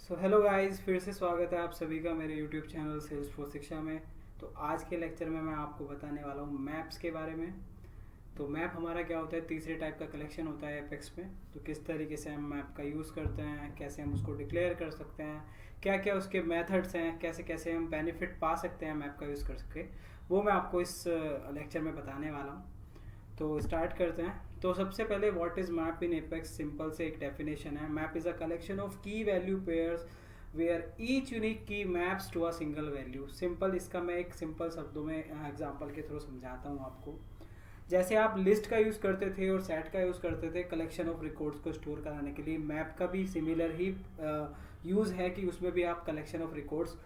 Hello guys, फिर से स्वागत है आप सभी का मेरे यूट्यूब चैनल सेल्स फॉर शिक्षा में। तो आज के लेक्चर में मैं आपको बताने वाला हूँ मैप्स के बारे में। तो मैप हमारा क्या होता है, तीसरे टाइप का कलेक्शन होता है एपेक्स में। तो किस तरीके से हम मैप का यूज़ करते हैं, कैसे हम उसको डिक्लेयर कर सकते हैं, क्या क्या उसके मेथड्स हैं, कैसे कैसे हम बेनिफिट पा सकते हैं मैप का यूज़ करके, वो मैं आपको इस लेक्चर में बताने वाला हूँ। तो स्टार्ट करते हैं। तो सबसे पहले what is map in Apex, simple से एक डेफिनेशन है। Map is a collection of key value pairs where each unique key maps to a single value. Simple, इसका मैं एक सिंपल शब्दों में एग्जांपल के थ्रू समझाता हूँ आपको। जैसे आप लिस्ट का यूज़ करते थे और सेट का यूज़ करते थे कलेक्शन ऑफ रिकॉर्ड्स को स्टोर कराने के लिए, मैप का भी सिमिलर ही यूज़ है कि उसमें भी आप collection of records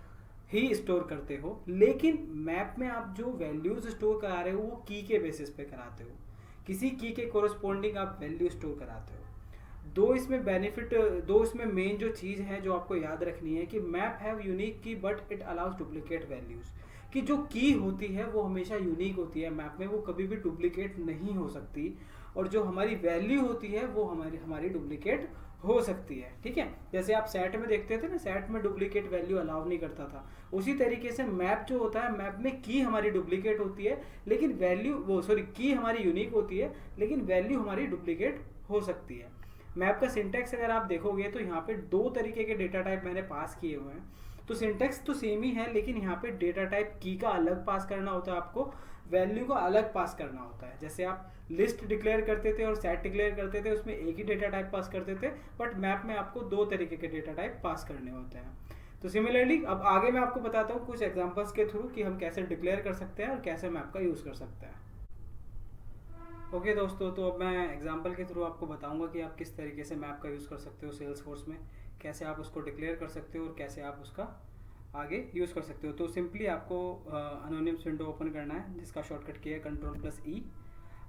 he store करते हो। लेकिन मैप में आप जो वैल्यूज स्टोर करा रहे हो वो की के बेसिस पे कराते हो, किसी की के कोरस्पॉन्डिंग आप वैल्यू स्टोर कराते हो। दो इसमें बेनिफिट, दो इसमें मेन जो चीज़ है जो आपको याद रखनी है कि मैप हैव यूनिक की but it allows duplicate values. कि जो की होती है वो हमेशा यूनिक होती है मैप में, वो कभी भी डुप्लीकेट नहीं हो सकती। और जो हमारी वैल्यू होती है वो हमारी डुप्लीकेट हो सकती है। ठीक है, जैसे आप सेट में देखते थे ना, सेट में डुप्लीकेट वैल्यू अलाउ नहीं करता था। उसी तरीके से मैप जो होता है, मैप में की हमारी डुप्लीकेट होती है लेकिन वैल्यू वो सॉरी की हमारी यूनिक होती है लेकिन वैल्यू हमारी डुप्लीकेट हो सकती है। मैप का सिंटेक्स अगर आप देखोगे तो यहाँ पे दो तरीके के डेटा टाइप मैंने पास किए हुए हैं। तो सिंटेक्स तो सेम ही है लेकिन यहाँ पे डेटा टाइप की का अलग पास करना होता है आपको, वैल्यू का अलग पास करना होता है। जैसे आप लिस्ट डिक्लेयर करते थे और सेट डिक्लेयर करते थे, उसमें एक ही डेटा टाइप पास करते थे, बट मैप में आपको दो तरीके के डेटा टाइप पास करने होते हैं। तो सिमिलरली अब आगे मैं आपको बताता हूँ कुछ एग्जांपल्स के थ्रू कि हम कैसे डिक्लेयर कर सकते हैं और कैसे मैप का यूज़ कर सकते हैं। ओके दोस्तों, तो अब मैं एग्जांपल के थ्रू आपको बताऊंगा कि आप किस तरीके से मैप का यूज़ कर सकते हो सेल्स फोर्स में, कैसे आप उसको डिक्लेयर कर सकते हो और कैसे आप उसका आगे यूज़ कर सकते हो। तो सिंपली आपको अनोनिम्स विंडो ओपन करना है जिसका शॉर्टकट की है कंट्रोल+E।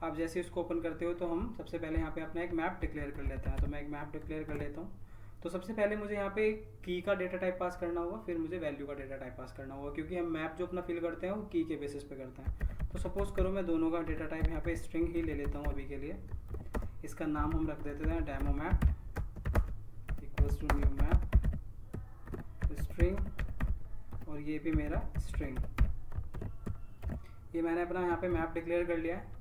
आप जैसे उसको ओपन करते हो तो हम सबसे पहले यहाँ पे अपना एक मैप डिक्लेयर कर लेते हैं। तो मैं एक मैप डिक्लेयर कर लेता हूँ। तो सबसे पहले मुझे यहाँ पे की का डेटा टाइप पास करना होगा, फिर मुझे वैल्यू का डेटा टाइप पास करना होगा, क्योंकि हम मैप जो अपना फिल करते हैं वो की के बेसिस पे करते हैं। तो सपोज करो मैं दोनों का डेटा टाइप यहाँ पे स्ट्रिंग ही ले लेता हूँ अभी के लिए। इसका नाम हम रख देते हैं demo map equals to new map string, और ये भी मेरा स्ट्रिंग। ये मैंने अपना यहाँ पे मैप डिक्लेयर कर लिया है।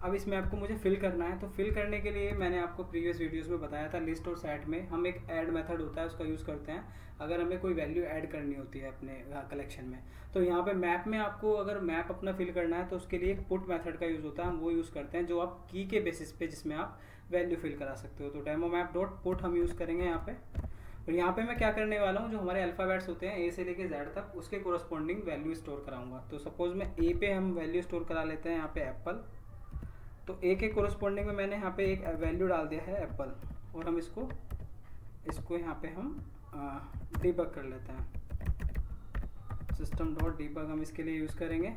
अब इस मैप को मुझे फिल करना है। तो फिल करने के लिए मैंने आपको प्रीवियस वीडियोस में बताया था, लिस्ट और सेट में हम एक ऐड मेथड होता है उसका यूज़ करते हैं अगर हमें कोई वैल्यू ऐड करनी होती है अपने कलेक्शन में। तो यहाँ पे मैप में आपको अगर मैप अपना फिल करना है तो उसके लिए एक पुट मेथड का यूज़ होता है, हम वो यूज़ करते हैं जो आप की के बेसिस पे जिसमें आप वैल्यू फिल करा सकते हो। तो डेमो मैप डॉट पुट हम यूज़ करेंगे यहाँ पे। और यहाँ पे मैं क्या करने वाला हूँ, जो हमारे अल्फ़ाबेट्स होते हैं ए से लेके जेड तक, उसके कोरस्पॉन्डिंग वैल्यू स्टोर कराऊंगा। तो सपोज मैं ए पे हम वैल्यू स्टोर करा लेते हैं यहाँ पे एप्पल। तो ए के कोरस्पॉन्डिंग में मैंने यहाँ पे एक वैल्यू डाल दिया है एप्पल, और हम इसको यहाँ पे हम डीबग कर लेते हैं। सिस्टम डॉट डीबग हम इसके लिए यूज़ करेंगे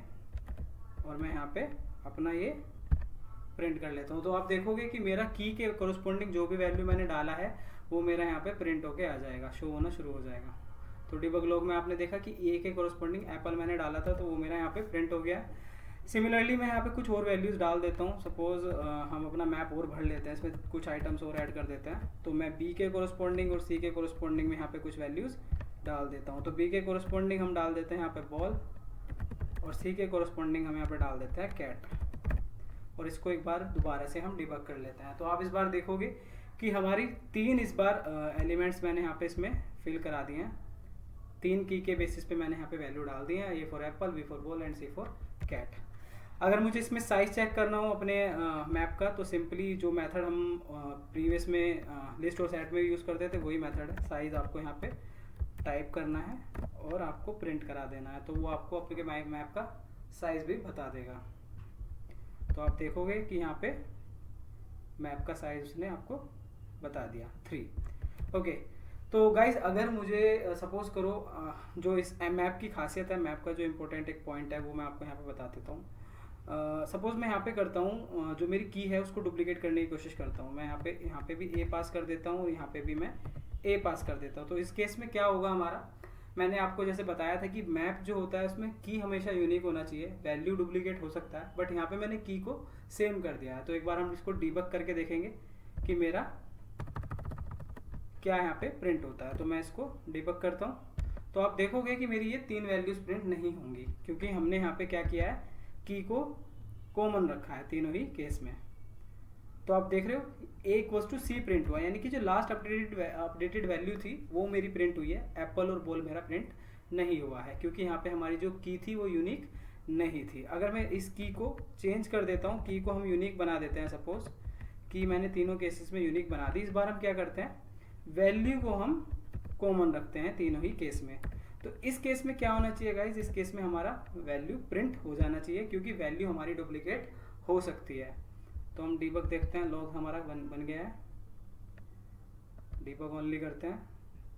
और मैं यहाँ पे अपना ये प्रिंट कर लेता हूँ। तो आप देखोगे कि मेरा की के कोरस्पॉन्डिंग जो भी वैल्यू मैंने डाला है वो मेरा यहाँ पे प्रिंट होके आ जाएगा, शो होना शुरू हो जाएगा। तो डीबग लॉग में आपने देखा कि ए के कोरस्पॉन्डिंग एप्पल मैंने डाला था तो वो मेरा यहाँ पे प्रिंट हो गया। सिमिलरली मैं यहाँ पे कुछ और वैल्यूज़ डाल देता हूँ। सपोज हम अपना मैप और भर लेते हैं, इसमें कुछ आइटम्स और ऐड कर देते हैं। तो मैं बी के कोरस्पॉन्डिंग और सी के कोरस्पॉन्डिंग में यहाँ पे कुछ वैल्यूज़ डाल देता हूँ। तो बी के कोरस्पॉन्डिंग हम डाल देते हैं यहाँ पे बॉल, और सी के कोरस्पॉन्डिंग हम यहाँ पे डाल देते हैं कैट, और इसको एक बार दोबारा से हम डिबग कर लेते हैं। तो आप इस बार देखोगे कि हमारी तीन इस बार एलिमेंट्स मैंने यहाँ पे इसमें फिल करा दिए हैं। तीन की के बेसिस पे मैंने यहाँ पे वैल्यू डाल दी है, A for apple, B for ball and C for cat. अगर मुझे इसमें साइज चेक करना हो अपने मैप का तो सिंपली जो मेथड हम प्रीवियस में लिस्ट और सेट में यूज़ करते थे वही मेथड है। साइज आपको यहाँ पे टाइप करना है और आपको प्रिंट करा देना है, तो वो आपको आपके मैप का साइज भी बता देगा। तो आप देखोगे कि यहाँ पे मैप का साइज उसने आपको बता दिया 3। ओके, तो गाइज अगर मुझे सपोज करो जो इस मैप की खासियत है, मैप का जो इम्पोर्टेंट एक पॉइंट है वो मैं आपको यहाँ पे बता देता हूँ। सपोज मैं यहाँ पे करता हूँ जो मेरी की है उसको डुप्लीकेट करने की कोशिश करता हूँ। मैं यहाँ पे भी ए पास कर देता हूँ, यहाँ पे भी मैं ए पास कर देता हूँ। तो इस केस में क्या होगा हमारा, मैंने आपको जैसे बताया था कि मैप जो होता है उसमें की हमेशा यूनिक होना चाहिए, वैल्यू डुप्लीकेट हो सकता है, बट यहाँ पे मैंने की को सेम कर दिया है। तो एक बार हम इसको डीबग करके देखेंगे कि मेरा क्या यहाँ पे प्रिंट होता है। तो मैं इसको डिबग करता हूँ, तो आप देखोगे कि मेरी ये 3 वैल्यूज़ प्रिंट नहीं होंगी, क्योंकि हमने यहाँ पे क्या किया है, की को कॉमन रखा है तीनों ही केस में। तो आप देख रहे हो A=C प्रिंट हुआ, यानी कि जो लास्ट अपडेटेड वैल्यू थी वो मेरी प्रिंट हुई है। एप्पल और बॉल मेरा प्रिंट नहीं हुआ है, क्योंकि यहाँ पे हमारी जो की थी वो यूनिक नहीं थी। अगर मैं इस की को चेंज कर देता हूँ, की को हम यूनिक बना देते हैं, सपोज की मैंने तीनों केसेस में यूनिक बना दी। इस बार हम क्या करते हैं, वैल्यू को हम कॉमन रखते हैं तीनों ही केस में। तो इस केस में क्या होना चाहिए गाइज, इस केस में हमारा वैल्यू प्रिंट हो जाना चाहिए, क्योंकि वैल्यू हमारी डुप्लीकेट हो सकती है। तो हम डीबग देखते हैं, लॉग हमारा बन गया है, डीबग ओनली करते हैं।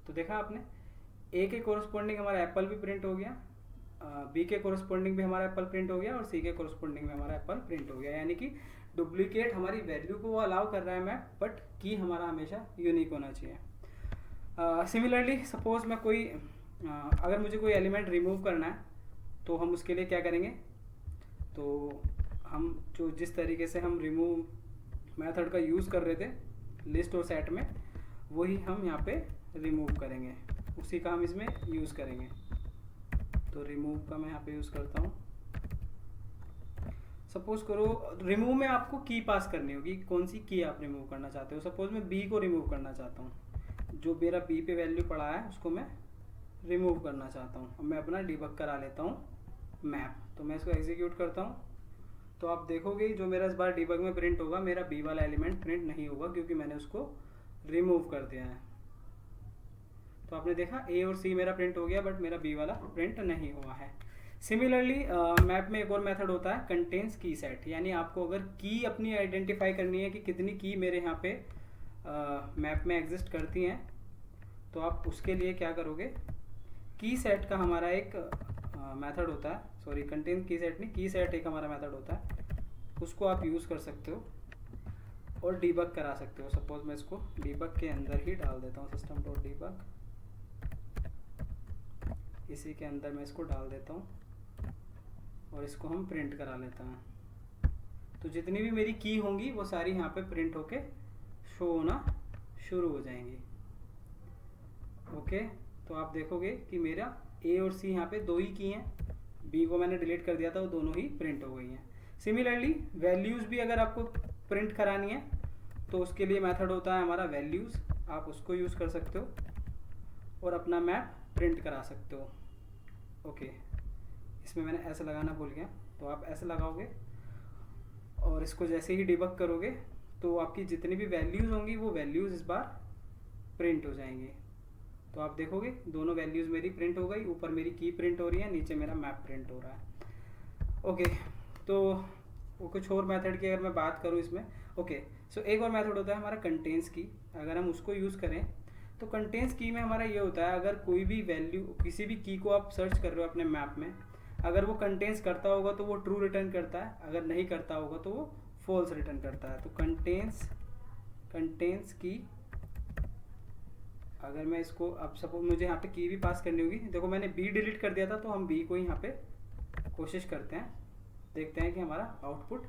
तो देखा आपने, ए के कोरस्पॉन्डिंग हमारा एप्पल भी प्रिंट हो गया, बी के कोरस्पॉन्डिंग भी हमारा एप्पल प्रिंट हो गया, और सी के कोरस्पॉन्डिंग में हमारा एप्पल प्रिंट हो गया। यानी कि डुप्लीकेट हमारी वैल्यू को वो अलाउ कर रहा है मैप, बट की हमारा हमेशा यूनिक होना चाहिए। सिमिलरली सपोज मैं कोई अगर मुझे कोई एलिमेंट रिमूव करना है, तो हम उसके लिए क्या करेंगे, तो हम जो जिस तरीके से हम रिमूव मेथड का यूज़ कर रहे थे लिस्ट और सेट में, वही हम यहाँ पे रिमूव करेंगे, उसी का हम इसमें यूज़ करेंगे। तो रिमूव का मैं यहाँ पे यूज़ करता हूँ। सपोज करो रिमूव में आपको की पास करनी होगी, कौन सी की आप रिमूव करना चाहते हो। सपोज मैं बी को रिमूव करना चाहता हूँ, जो मेरा बी पे वैल्यू पड़ा है उसको मैं रिमूव करना चाहता हूँ। अब मैं अपना डिबग करा लेता हूँ मैप। तो मैं इसको एग्जीक्यूट करता हूँ, तो आप देखोगे जो मेरा इस बार डिबग में प्रिंट होगा, मेरा बी वाला एलिमेंट प्रिंट नहीं होगा, क्योंकि मैंने उसको रिमूव कर दिया है। तो आपने देखा ए और सी मेरा प्रिंट हो गया, बट मेरा बी वाला प्रिंट नहीं हुआ है। सिमिलरली मैप में एक और मेथड होता है कंटेन्स की सेट, यानी आपको अगर की अपनी आइडेंटिफाई करनी है कि कितनी की मेरे यहाँ पे मैप में एग्जिस्ट करती हैं, तो आप उसके लिए क्या करोगे, की सेट का हमारा एक मेथड होता है, सॉरी कंटेन की सेट नहीं, की सेट एक हमारा मेथड होता है, उसको आप यूज़ कर सकते हो और डीबग करा सकते हो। सपोज मैं इसको डीबग के अंदर ही डाल देता हूँ, सिस्टम डॉट डीबग, इसी के अंदर मैं इसको डाल देता हूँ और इसको हम प्रिंट करा लेते हैं। तो जितनी भी मेरी की होंगी वो सारी यहाँ पे प्रिंट होके शो होना शुरू हो जाएंगी। ओके, तो आप देखोगे कि मेरा ए और सी यहाँ पे दो ही की हैं, बी को मैंने डिलीट कर दिया था, वो दोनों ही प्रिंट हो गई हैं। सिमिलरली वैल्यूज़ भी अगर आपको प्रिंट करानी है, तो उसके लिए मेथड होता है हमारा वैल्यूज़, आप उसको यूज़ कर सकते हो और अपना मैप प्रिंट करा सकते हो। ओके, इसमें मैंने ऐसे लगाना भूल गया, तो आप ऐसे लगाओगे और इसको जैसे ही डिबग करोगे, तो आपकी जितनी भी वैल्यूज़ होंगी वो वैल्यूज़ इस बार प्रिंट हो जाएंगी। तो आप देखोगे दोनों वैल्यूज़ मेरी प्रिंट हो गई, ऊपर मेरी की प्रिंट हो रही है, नीचे मेरा मैप प्रिंट हो रहा है। ओके, तो वो कुछ और मेथड की अगर मैं बात करूँ इसमें, ओके, सो एक और मेथड होता है हमारा कंटेन्स की। अगर हम उसको यूज़ करें तो कंटेन्स की में हमारा ये होता है, अगर कोई भी वैल्यू, किसी भी की को आप सर्च कर रहे हो अपने मैप में, अगर वो कंटेन्स करता होगा तो वो ट्रू रिटर्न करता है, अगर नहीं करता होगा तो वो फॉल्स रिटर्न करता है। तो कंटेन्स की, अगर मैं इसको, अब सपोज मुझे यहाँ पे की भी पास करनी होगी, देखो मैंने बी डिलीट कर दिया था, तो हम बी को यहाँ पे कोशिश करते हैं, देखते हैं कि हमारा आउटपुट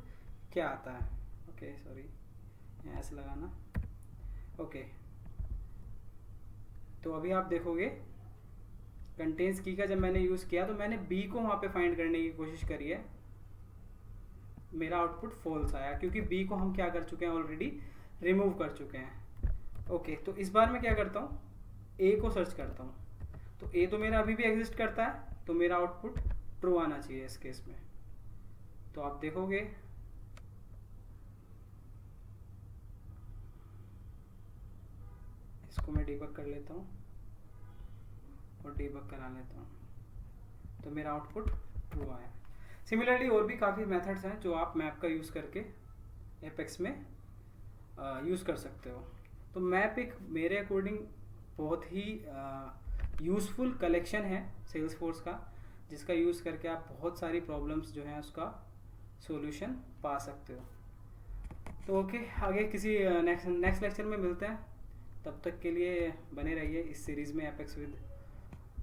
क्या आता है। ओके, सॉरी, यहाँ ऐसे लगाना। ओके, तो अभी आप देखोगे कंटेन्स की का जब मैंने यूज़ किया, तो मैंने बी को वहाँ पे फाइंड करने की कोशिश करी है, मेरा आउटपुट फॉल्स आया, क्योंकि बी को हम क्या कर चुके हैं, ऑलरेडी रिमूव कर चुके हैं। ओके, तो इस बार मैं क्या करता हूँ, ए को सर्च करता हूँ, तो ए तो मेरा अभी भी एग्जिस्ट करता है, तो मेरा आउटपुट ट्रू आना चाहिए इस केस में। तो आप देखोगे इसको मैं डिबग कर लेता हूँ और डिबग करा लेता हूँ, तो मेरा आउटपुट ट्रू आया। सिमिलरली और भी काफ़ी मेथड्स हैं जो आप मैप का यूज़ करके एपेक्स में यूज़ कर सकते हो। तो मैप एक मेरे अकॉर्डिंग बहुत ही यूज़फुल कलेक्शन है सेल्सफोर्स का, जिसका यूज़ करके आप बहुत सारी प्रॉब्लम्स जो हैं उसका सॉल्यूशन पा सकते हो। तो ओके, आगे किसी नेक्स्ट लेक्चर में मिलते हैं, तब तक के लिए बने रहिए इस सीरीज़ में एपेक्स विद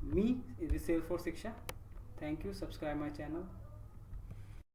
मी, सेल्सफोर्स शिक्षा। Thank you, subscribe my channel.